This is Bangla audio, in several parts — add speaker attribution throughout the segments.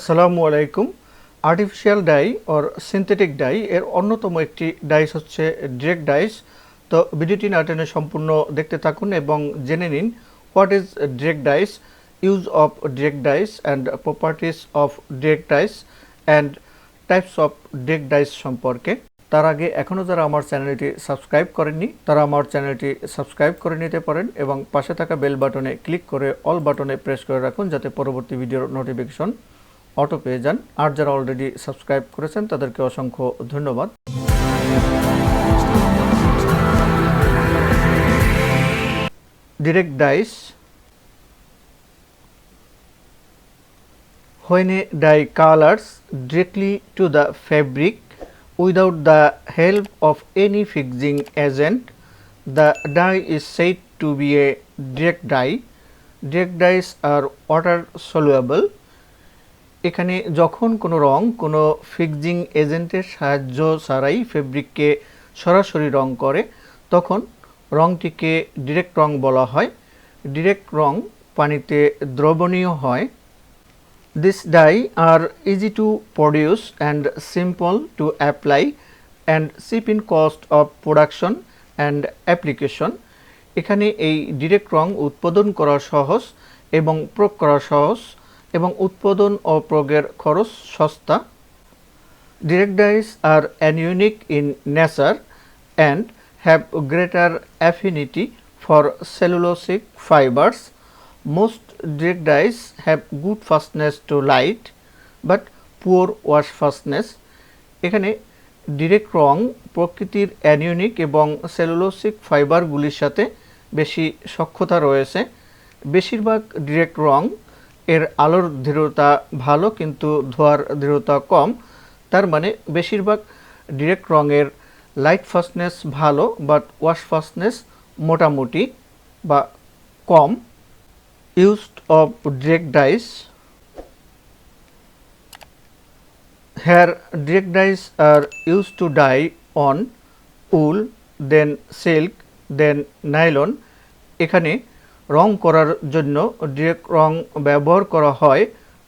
Speaker 1: আসসালামু আলাইকুম। Artificial die or synthetic die এর অন্যতম একটি ডাইস হচ্ছে ডিরেক্ট ডাইস। তো ভিডিওটি না টেনে সম্পূর্ণ দেখতে থাকুন এবং জেনে নিন what is direct dyes, use of direct dyes and properties of direct dyes and types of direct dyes সম্পর্কে। তার আগে এখনও যারা আমার চ্যানেলটি সাবস্ক্রাইব করেননি তারা আমার চ্যানেলটি সাবস্ক্রাইব করে নিতে পারেন এবং পাশে থাকা বেল বাটনে ক্লিক করে অল বাটনে প্রেস করে রাখুন যাতে পরবর্তী ভিডিওর নোটিফিকেশন অটো পেয়ে যান। আর যারা অলরেডি সাবস্ক্রাইব করেছেন তাদেরকে অসংখ্য ধন্যবাদ। Direct dyes: when a dye colors directly to the fabric without the help of any fixing agent, the dye is said to be a direct dye. Direct dyes are water soluble. এখানে যখন কোনো রং কোনো ফিক্সিং এজেন্টের সাহায্য ছাড়াই ফেব্রিককে সরাসরি রং করে তখন রংটিকে ডিরেক্ট রং বলা হয়। ডিরেক্ট রং পানিতে দ্রবণীয় হয়। This dye are easy to produce and simple to apply and cheap in cost of production and application. এখানে এই ডিরেক্ট রং উৎপাদন করা সহজ এবং প্রয়োগ করা সহজ এবং উৎপাদন ও প্রয়োগের খরচ সস্তা। Direct dyes are unique in nature and have greater affinity for cellulosic fibers. Most direct dyes have good fastness to light but poor wash fastness. এখানে ডিরেক্ট রং প্রকৃতির অ্যানিয়নিক এবং সেলুলোসিক ফাইবারগুলির সাথে বেশি সখ্যতা রয়েছে। বেশিরভাগ ডিরেক্ট রং এর আলোর দৃঢ়তা ভালো কিন্তু ধোয়ার দৃঢ়তা কম। তার মানে বেশিরভাগ ডিরেক্ট রঙের লাইট ফাস্টনেস ভালো বাট ওয়াশ ফাস্টনেস মোটামুটি বা কম। Used of direct dyes: here direct dyes are used to dye on wool, then silk, then nylon. এখানে রং করার জন্য ডিরেক্ট রং ব্যবহার করা হয়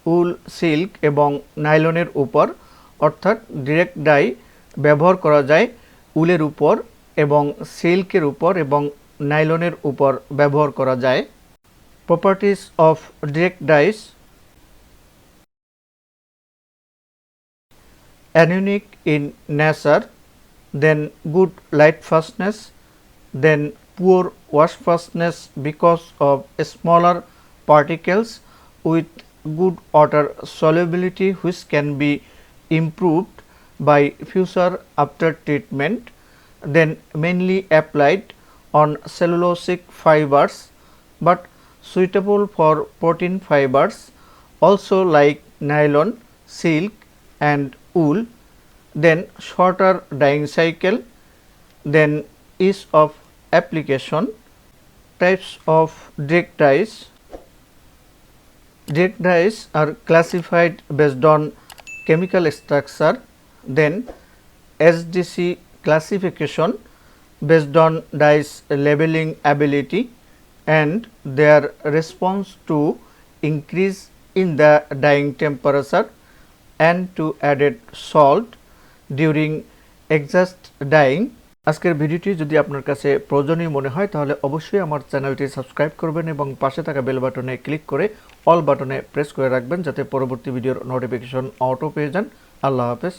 Speaker 1: উল, সিল্ক এবং নাইলনের উপর। অর্থাৎ ডিরেক্ট ডাই ব্যবহার করা যায় উলের উপর এবং সিল্কের উপর এবং নাইলনের উপর ব্যবহার করা যায়। Properties of direct dyes: anemic in nature, then good light fastness, then poor wash fastness because of smaller particles with good water solubility which can be improved by future after treatment, then mainly applied on cellulosic fibers but suitable for protein fibers also like nylon, silk and wool, then shorter dyeing cycle, then ease of application. Types of direct dyes: direct dyes are classified based on chemical structure, then SDC classification based on dyes labeling ability and their response to increase in the dyeing temperature and to added salt during exhaust dyeing. আজকের ভিডিওটি যদি আপনার কাছে প্রয়োজনীয় মনে হয় তাহলে অবশ্যই আমার চ্যানেলটি সাবস্ক্রাইব করবেন এবং পাশে থাকা বেল বাটনে ক্লিক করে অল বাটনে প্রেস করে রাখবেন যাতে পরবর্তী ভিডিওর নোটিফিকেশন অটো পেয়ে যান। আল্লাহ হাফেজ।